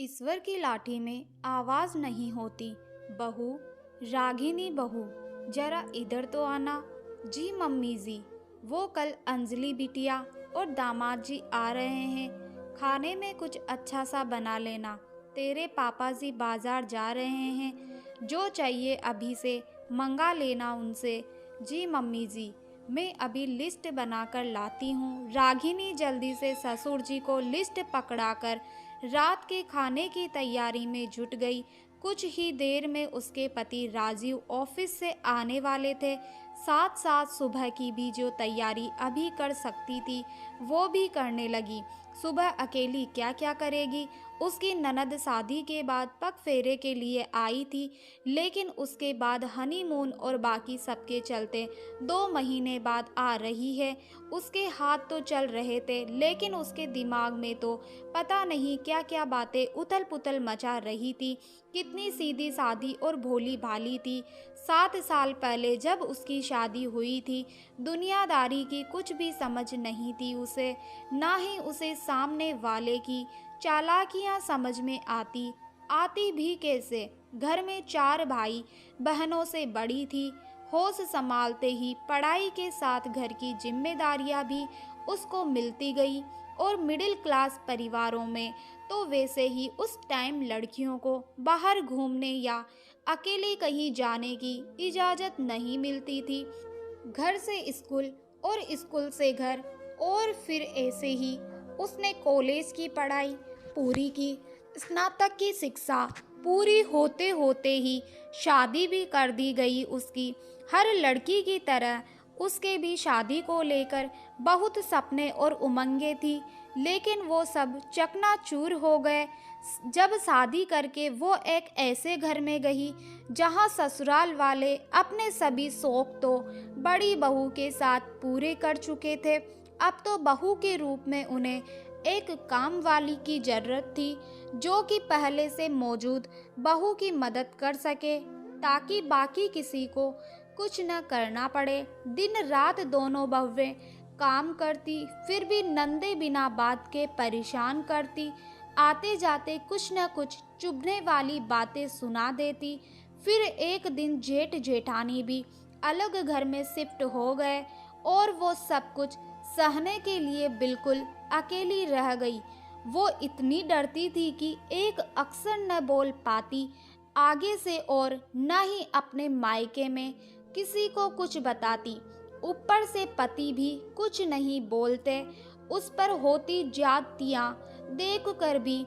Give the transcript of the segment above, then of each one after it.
ईश्वर की लाठी में आवाज नहीं होती। बहू, रागिनी बहू, जरा इधर तो आना। जी मम्मी जी। वो कल अंजलि बिटिया और दामाद जी आ रहे हैं। खाने में कुछ अच्छा सा बना लेना। तेरे पापा जी बाजार जा रहे हैं। जो चाहिए अभी से मंगा लेना उनसे। जी मम्मी जी, मैं अभी लिस्ट बनाकर लाती हूँ। रागिनी जल्दी से ससुर जी को लिस्ट पकड़ाकर रात के खाने की तैयारी में जुट गई। कुछ ही देर में उसके पति राजीव ऑफिस से आने वाले थे। साथ साथ सुबह की भी जो तैयारी अभी कर सकती थी वो भी करने लगी। सुबह अकेली क्या क्या करेगी। उसकी ननद शादी के बाद पग फेरे के लिए आई थी, लेकिन उसके बाद हनीमून और बाकी सबके चलते 2 महीने बाद आ रही है। उसके हाथ तो चल रहे थे, लेकिन उसके दिमाग में तो पता नहीं क्या क्या बातें उथल पुथल मचा रही थी। कितनी सीधी सादी और भोली भाली थी। 7 साल पहले जब उसकी शादी हुई थी, दुनियादारी की कुछ भी समझ नहीं थी उसे, ना ही उसे सामने वाले की चालाकियां समझ में आती भी कैसे। घर में 4 भाई बहनों से बड़ी थी। होश संभालते ही पढ़ाई के साथ घर की जिम्मेदारियां भी उसको मिलती गई। और मिडिल क्लास परिवारों में तो वैसे ही उस टाइम लड़कियों को बाहर घूमने या अकेले कहीं जाने की इजाज़त नहीं मिलती थी। घर से स्कूल और स्कूल से घर, और फिर ऐसे ही उसने कॉलेज की पढ़ाई पूरी की। स्नातक की शिक्षा पूरी होते होते ही शादी भी कर दी गई उसकी। हर लड़की की तरह उसके भी शादी को लेकर बहुत सपने और उमंगें थी, लेकिन वो सब चकनाचूर हो गए जब शादी करके वो एक ऐसे घर में गई जहां ससुराल वाले अपने सभी शौक तो बड़ी बहू के साथ पूरे कर चुके थे। अब तो बहू के रूप में उन्हें एक काम वाली की जरूरत थी, जो कि पहले से मौजूद बहू की मदद कर सके, ताकि बाकी किसी को कुछ न करना पड़े। दिन रात दोनों बहुएं काम करती, फिर भी नंदे बिना बात के परेशान करती। आते जाते कुछ न कुछ चुभने वाली बातें सुना देती। फिर एक दिन जेठ जेठानी भी अलग घर में शिफ्ट हो गए और वो सब कुछ सहने के लिए बिल्कुल अकेली रह गई। वो इतनी डरती थी कि एक अक्षर न बोल पाती आगे से, और न ही अपने मायके में किसी को कुछ बताती। ऊपर से पति भी कुछ नहीं बोलते। उस पर होती ज्यादतियां देख कर भी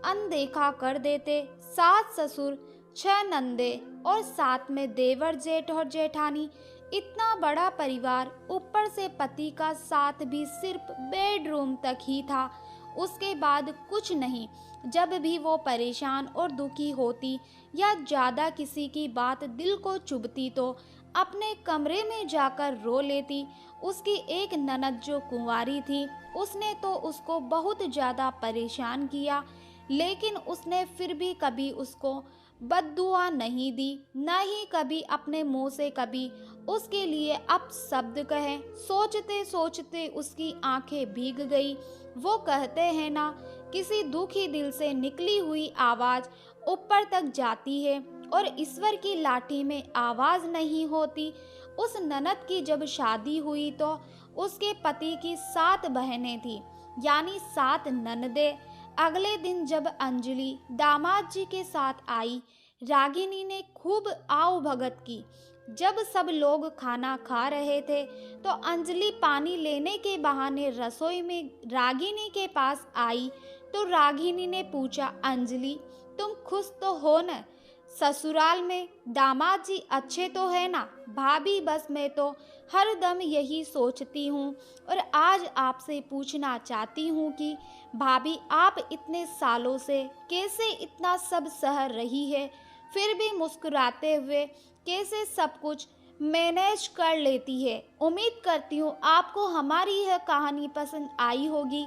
अनदेखा कर देते। सास ससुर, 6 नंदे और साथ में देवर जेठ और जेठानी, इतना बड़ा परिवार। ऊपर से पति का साथ भी सिर्फ बेडरूम तक ही था, उसके बाद कुछ नहीं। जब भी वो परेशान और दुखी होती या ज़्यादा किसी की बात दिल को चुभती तो अपने कमरे में जाकर रो लेती। उसकी एक ननद जो कुंवारी थी, उसने तो उसको बहुत ज़्यादा परेशान किया, लेकिन उसने फिर भी कभी उसको बद्दुआ नहीं दी, न ही कभी अपने मुंह से कभी उसके लिए अपशब्द कहे। सोचते सोचते उसकी आंखें भीग गई। वो कहते हैं ना, किसी दुखी दिल से निकली हुई आवाज ऊपर तक जाती है और ईश्वर की लाठी में आवाज नहीं होती। उस ननद की जब शादी हुई तो उसके पति की 7 बहनें थी, यानी 7 ननदें। अगले दिन जब अंजलि दामाद जी के साथ आई, रागिनी ने खूब आओ भगत की। जब सब लोग खाना खा रहे थे तो अंजलि पानी लेने के बहाने रसोई में रागिनी के पास आई तो रागिनी ने पूछा, अंजलि तुम खुश तो हो न? ससुराल में दामाद जी अच्छे तो है ना? भाभी, बस मैं तो हर दम यही सोचती हूँ और आज आपसे पूछना चाहती हूँ कि भाभी, आप इतने सालों से कैसे इतना सब सह रही है, फिर भी मुस्कुराते हुए कैसे सब कुछ मैनेज कर लेती है। उम्मीद करती हूँ आपको हमारी यह कहानी पसंद आई होगी।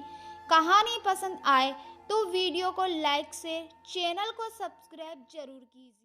कहानी पसंद आए तो वीडियो को लाइक से चैनल को सब्सक्राइब जरूर कीजिए।